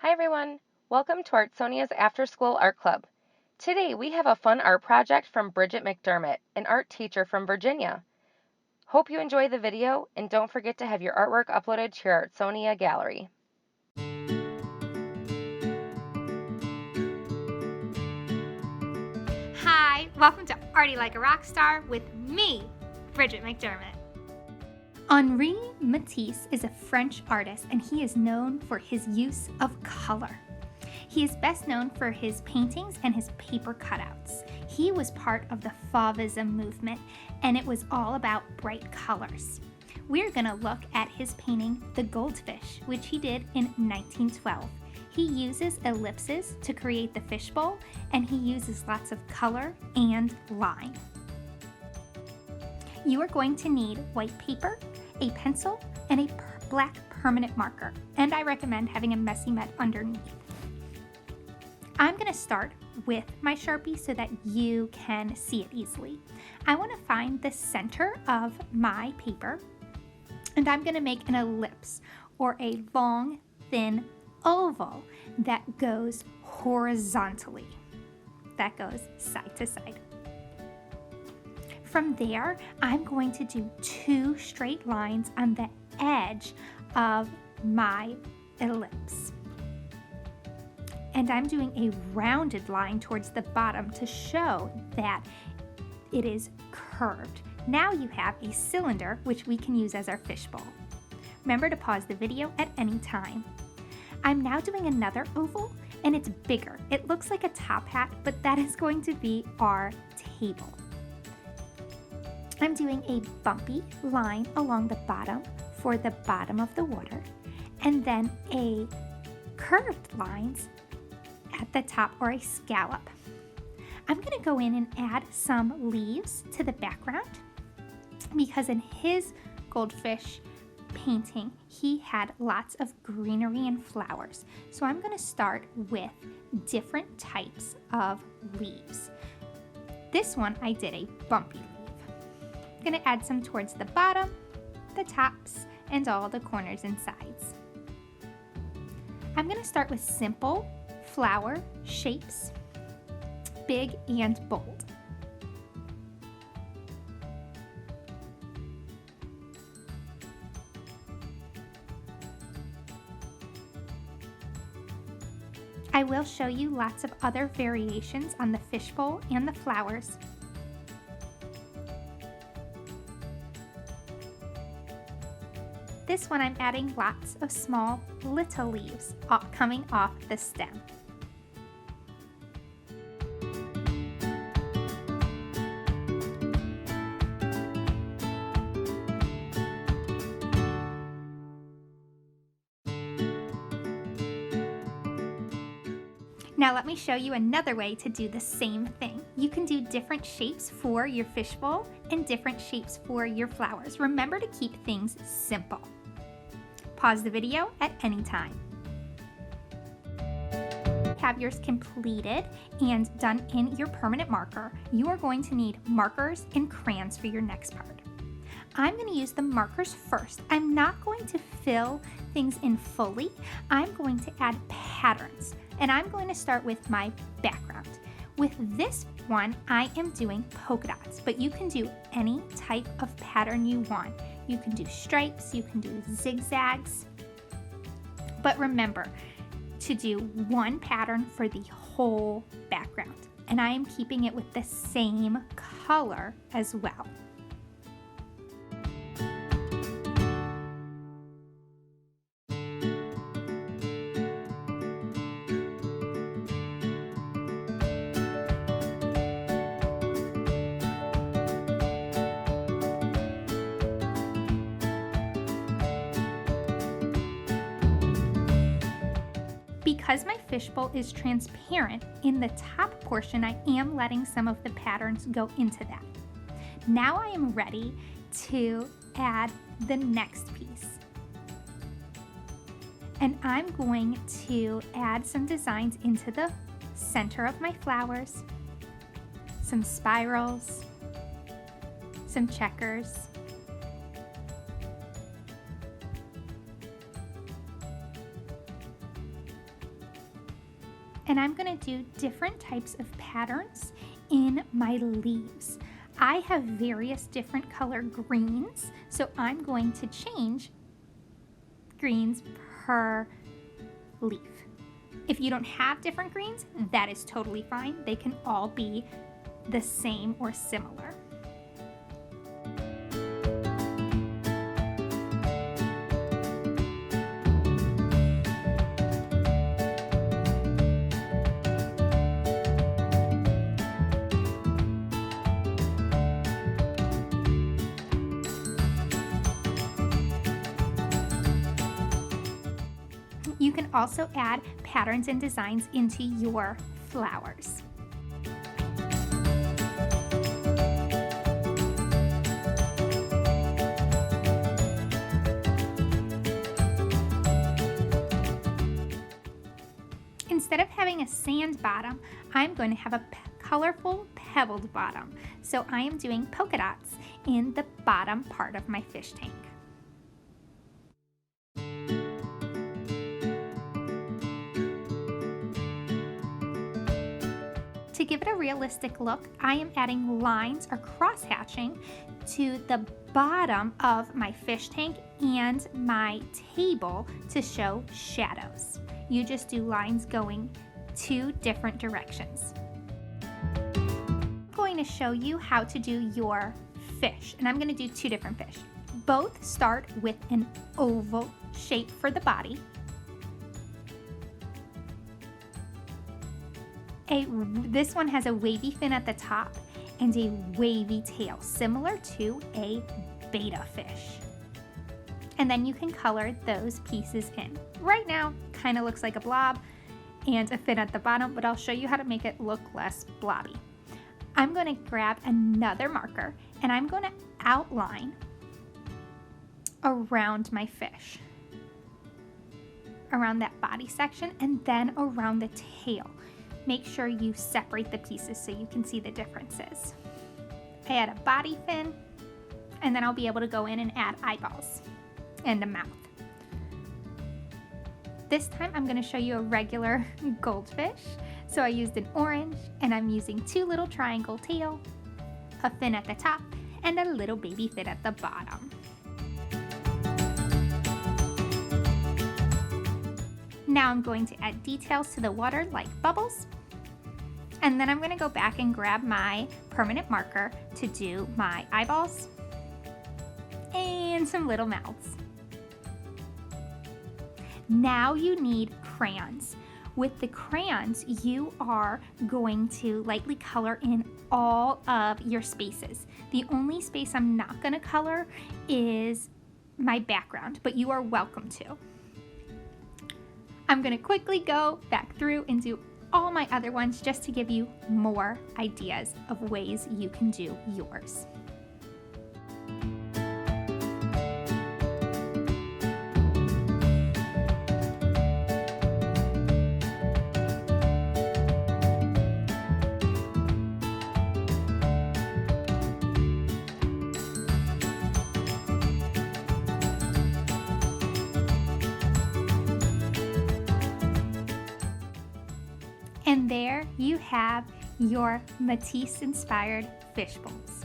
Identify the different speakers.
Speaker 1: Hi everyone! Welcome to Artsonia's After School Art Club. Today we have a fun art project from Bridget McDermott, an art teacher from Virginia. Hope you enjoy the video and don't forget to have your artwork uploaded to your Artsonia gallery.
Speaker 2: Hi, welcome to Arty Like a Rockstar with me, Bridget McDermott. Henri Matisse is a French artist and he is known for his use of color. He is best known for his paintings and his paper cutouts. He was part of the Fauvism movement and it was all about bright colors. We're going to look at his painting, The Goldfish, which he did in 1912. He uses ellipses to create the fishbowl and he uses lots of color and line. You are going to need white paper, a pencil, and a black permanent marker, and I recommend having a messy mat underneath. I'm going to start with my Sharpie so that you can see it easily. I want to find the center of my paper, and I'm going to make an ellipse or a long, thin oval that goes horizontally. That goes side to side. From there, I'm going to do 2 straight lines on the edge of my ellipse. And I'm doing a rounded line towards the bottom to show that it is curved. Now you have a cylinder, which we can use as our fishbowl. Remember to pause the video at any time. I'm now doing another oval, and it's bigger. It looks like a top hat, but that is going to be our table. I'm doing a bumpy line along the bottom for the bottom of the water, and then a curved lines at the top, or a scallop. I'm going to go in and add some leaves to the background because in his goldfish painting, he had lots of greenery and flowers. So I'm going to start with different types of leaves. This one I did a bumpy leaf. I'm going to add some towards the bottom, the tops, and all the corners and sides. I'm going to start with simple flower shapes, big and bold. I will show you lots of other variations on the fishbowl and the flowers. This one I'm adding lots of small little leaves coming off the stem. Now let me show you another way to do the same thing. You can do different shapes for your fishbowl and different shapes for your flowers. Remember to keep things simple. Pause the video at any time. Have yours completed and done in your permanent marker, you are going to need markers and crayons for your next part. I'm going to use the markers first. I'm not going to fill things in fully. I'm going to add patterns. And I'm going to start with my background. With this one, I am doing polka dots, but you can do any type of pattern you want. You can do stripes, you can do zigzags, but remember to do one pattern for the whole background. And I am keeping it with the same color as well. Because my fishbowl is transparent, in the top portion I am letting some of the patterns go into that. Now I am ready to add the next piece. And I'm going to add some designs into the center of my flowers, some spirals, some checkers, and I'm going to do different types of patterns in my leaves. I have various different color greens, so I'm going to change greens per leaf. If you don't have different greens, that is totally fine. They can all be the same or similar. You can also add patterns and designs into your flowers. Instead of having a sand bottom, I'm going to have a colorful pebbled bottom. So I am doing polka dots in the bottom part of my fish tank. To give it a realistic look, I am adding lines or cross-hatching to the bottom of my fish tank and my table to show shadows. You just do lines going 2 different directions. I'm going to show you how to do your fish, and I'm going to do 2 different fish. Both start with an oval shape for the body. This one has a wavy fin at the top and a wavy tail, similar to a betta fish. And then you can color those pieces in. Right now, kind of looks like a blob and a fin at the bottom, but I'll show you how to make it look less blobby. I'm going to grab another marker and I'm going to outline around my fish, around that body section, and then around the tail. Make sure you separate the pieces so you can see the differences. I add a body fin, and then I'll be able to go in and add eyeballs and a mouth. This time I'm going to show you a regular goldfish. So I used an orange, and I'm using 2 little triangle tail, a fin at the top, and a little baby fin at the bottom. Now I'm going to add details to the water like bubbles. And then I'm going to go back and grab my permanent marker to do my eyeballs and some little mouths. Now you need crayons. With the crayons, you are going to lightly color in all of your spaces. The only space I'm not going to color is my background, but you are welcome to. I'm going to quickly go back through and do all my other ones just to give you more ideas of ways you can do yours. And there you have your Matisse-inspired fish bowls.